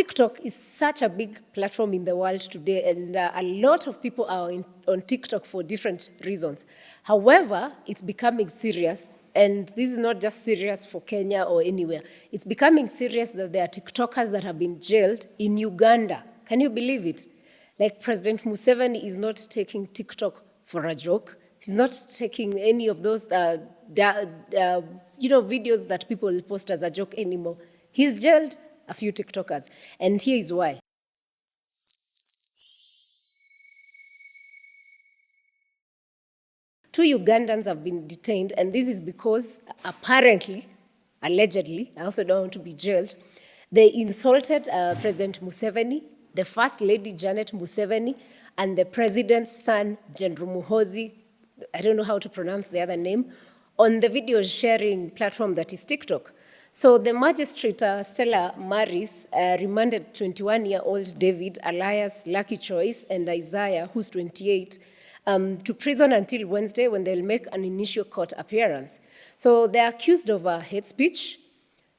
TikTok is such a big platform in the world today, and a lot of people are on TikTok for different reasons. However, it's becoming serious, and this is not just serious for Kenya or anywhere. It's becoming serious that there are TikTokers that have been jailed in Uganda. Can you believe it? Like President Museveni is not taking TikTok for a joke. He's not taking any of those videos that people post as a joke anymore. He's jailed a few TikTokers, and here is why. Two Ugandans have been detained, and this is because apparently, allegedly, I also don't want to be jailed, they insulted President Museveni, the First Lady Janet Museveni, and the President's son, General Muhoozi, I don't know how to pronounce the other name, on the video sharing platform that is TikTok. So the magistrate, Stella Maris, remanded 21-year-old David, alias Lucky Choice, and Isaiah, who's 28, to prison until Wednesday when they'll make an initial court appearance. So they're accused of hate speech,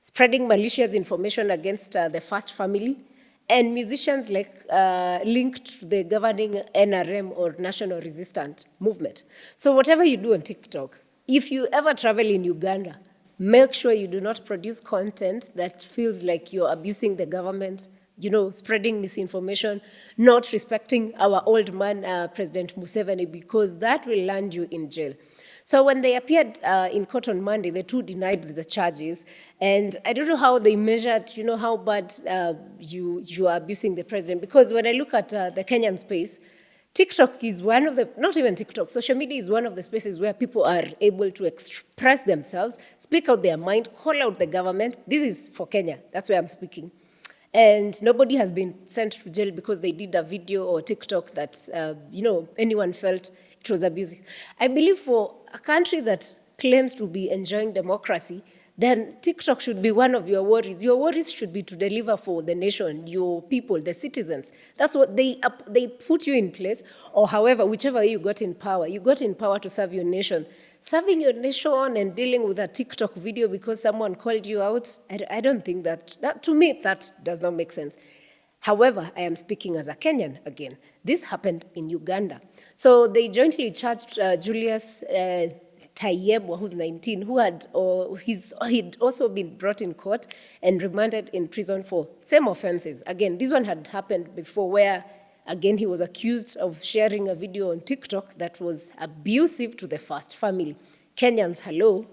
spreading malicious information against the First family, and musicians linked to the governing NRM or National Resistance Movement. So whatever you do on TikTok, if you ever travel in Uganda, make sure you do not produce content that feels like you're abusing the government, spreading misinformation, not respecting our old man, President Museveni, because that will land you in jail. So when they appeared in court on Monday, the two denied the charges. And I don't know how they measured, how bad you are abusing the president. Because when I look at the Kenyan space, TikTok is one of the, not even TikTok, social media is one of the spaces where people are able to express themselves, speak out their mind, call out the government. This is for Kenya. That's where I'm speaking. And nobody has been sent to jail because they did a video or TikTok that, anyone felt it was abusing. I believe for a country that claims to be enjoying democracy, then TikTok should be one of your worries. Your worries should be to deliver for the nation, your people, the citizens. That's what they put you in place, or however, whichever way you got in power. You got in power to serve your nation. Serving your nation and dealing with a TikTok video because someone called you out, I don't think that, to me, that does not make sense. However, I am speaking as a Kenyan again. This happened in Uganda. So they jointly charged Julius Tayebwa, who's 19, he'd also been brought in court and remanded in prison for same offenses. Again, this one had happened before where, again, he was accused of sharing a video on TikTok that was abusive to the First family. Kenyans, hello,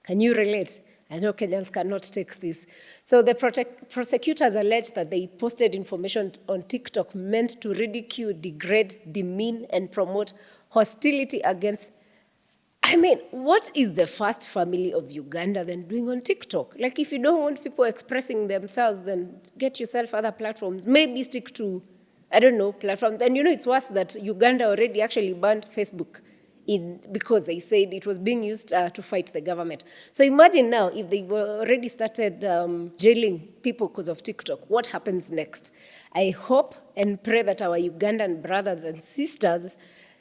can you relate? I know Kenyans cannot take this. So the prosecutors alleged that they posted information on TikTok meant to ridicule, degrade, demean, and promote hostility against. What is the First family of Uganda then doing on TikTok? Like, if you don't want people expressing themselves, then get yourself other platforms. Maybe stick to, platforms. And it's worse that Uganda already actually banned Facebook because they said it was being used to fight the government. So imagine now if they've already started jailing people because of TikTok, what happens next? I hope and pray that our Ugandan brothers and sisters,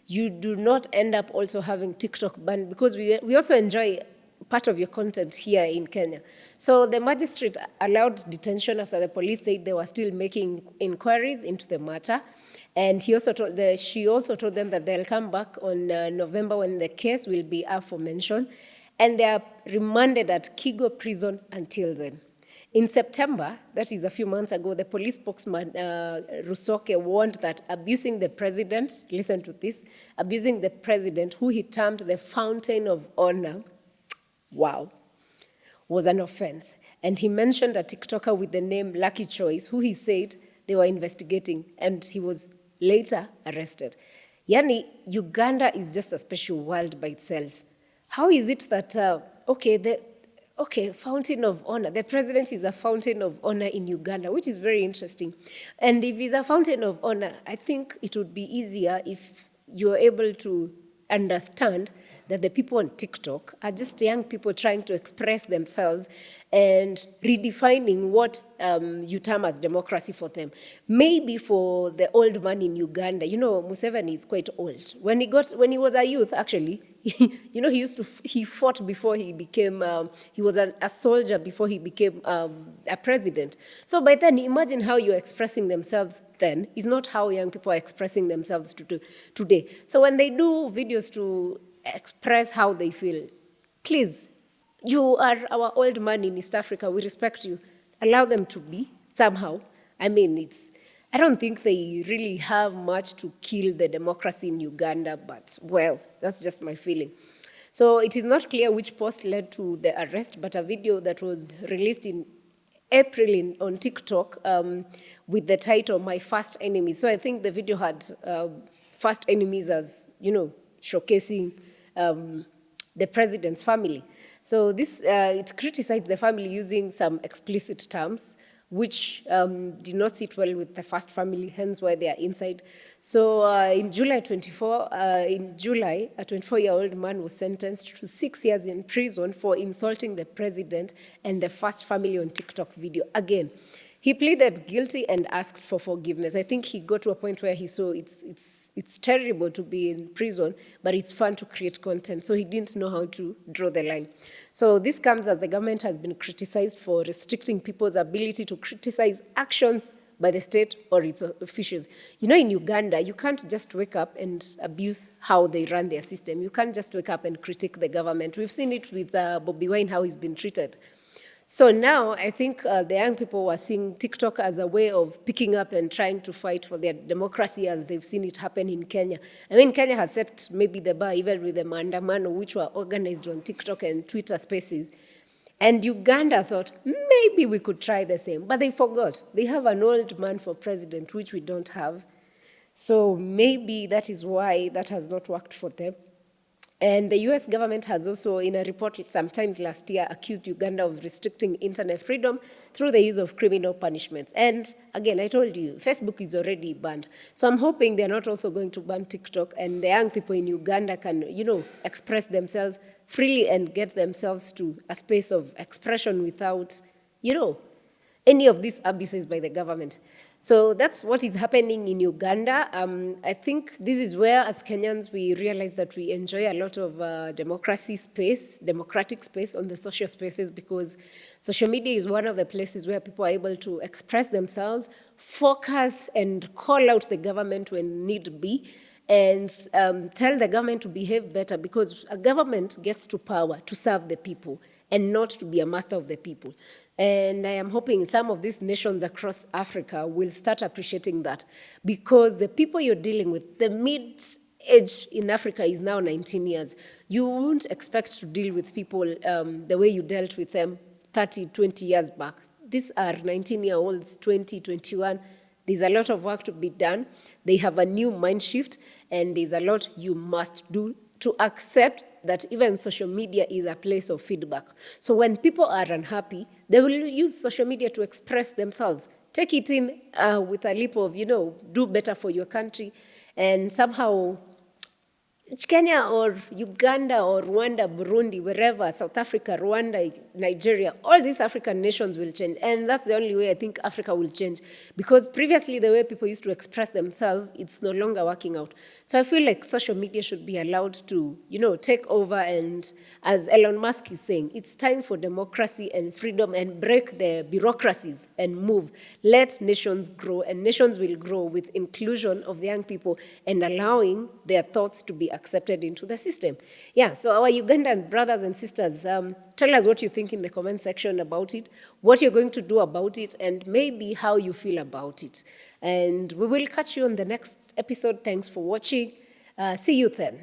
you do not end up also having TikTok banned, because we also enjoy part of your content here in Kenya. So the magistrate allowed detention after the police said they were still making inquiries into the matter. And she also told them that they'll come back on November when the case will be up for mention. And they are remanded at Kigo prison until then. In September, that is a few months ago, the police spokesman, Rusoke, warned that abusing the president, listen to this, abusing the president, who he termed the fountain of honor, wow, was an offense. And he mentioned a TikToker with the name Lucky Choice, who he said they were investigating, and he was later arrested. Yani, Uganda is just a special world by itself. How is it that, fountain of honor. The president is a fountain of honor in Uganda, which is very interesting. And if he's a fountain of honor, I think it would be easier if you're able to understand that the people on TikTok are just young people trying to express themselves and redefining what you term as democracy for them. Maybe for the old man in Uganda, Museveni is quite old. When he was a youth, actually, he fought before he became, he was a soldier before he became a president. So by then, imagine how you're expressing themselves then is not how young people are expressing themselves today. So when they do videos to express how they feel, please, you are our old man in East Africa. We respect you. Allow them to be somehow. I don't think they really have much to kill the democracy in Uganda, but well, that's just my feeling. So it is not clear which post led to the arrest, but a video that was released in April on TikTok with the title, My First Enemy. So I think the video had first enemies as, showcasing the president's family. So this, it criticized the family using some explicit terms, which did not sit well with the first family, hence why they are inside. So in July, a 24-year-old man was sentenced to 6 years in prison for insulting the president and the first family on TikTok video. Again, he pleaded guilty and asked for forgiveness. I think he got to a point where he saw it's terrible to be in prison, but it's fun to create content. So he didn't know how to draw the line. So this comes as the government has been criticized for restricting people's ability to criticize actions by the state or its officials. In Uganda, you can't just wake up and abuse how they run their system. You can't just wake up and critique the government. We've seen it with Bobby Wine, how he's been treated. So now I think the young people are seeing TikTok as a way of picking up and trying to fight for their democracy as they've seen it happen in Kenya. Kenya has set maybe the bar even with the maandamano, which were organized on TikTok and Twitter Spaces. And Uganda thought, maybe we could try the same. But they forgot. They have an old man for president, which we don't have. So maybe that is why that has not worked for them. And the US government has also, in a report sometimes last year, accused Uganda of restricting internet freedom through the use of criminal punishments. And again, I told you, Facebook is already banned. So I'm hoping they're not also going to ban TikTok, and the young people in Uganda can, express themselves freely and get themselves to a space of expression without, any of these abuses by the government. So that's what is happening in Uganda. I think this is where, as Kenyans, we realize that we enjoy a lot of democratic space on the social spaces, because social media is one of the places where people are able to express themselves, focus, and call out the government when need be, and tell the government to behave better, because a government gets to power to serve the people and not to be a master of the people. And I am hoping some of these nations across Africa will start appreciating that, because the people you're dealing with, the mid-age in Africa is now 19 years. You won't expect to deal with people the way you dealt with them 30, 20 years back. These are 19-year-olds, 20, 21. There's a lot of work to be done. They have a new mind shift, and there's a lot you must do to accept that even social media is a place of feedback. So when people are unhappy, they will use social media to express themselves. Take it in with a leap of, do better for your country, and somehow Kenya or Uganda or Rwanda, Burundi, wherever, South Africa, Rwanda, Nigeria, all these African nations will change. And that's the only way I think Africa will change. Because previously, the way people used to express themselves, it's no longer working out. So I feel like social media should be allowed to, take over. And as Elon Musk is saying, it's time for democracy and freedom, and break the bureaucracies and move. Let nations grow, and nations will grow with inclusion of young people and allowing their thoughts to be accepted into the system. Yeah, so our Ugandan brothers and sisters, tell us what you think in the comment section about it, what you're going to do about it, and maybe how you feel about it. And we will catch you on the next episode. Thanks for watching. See you then.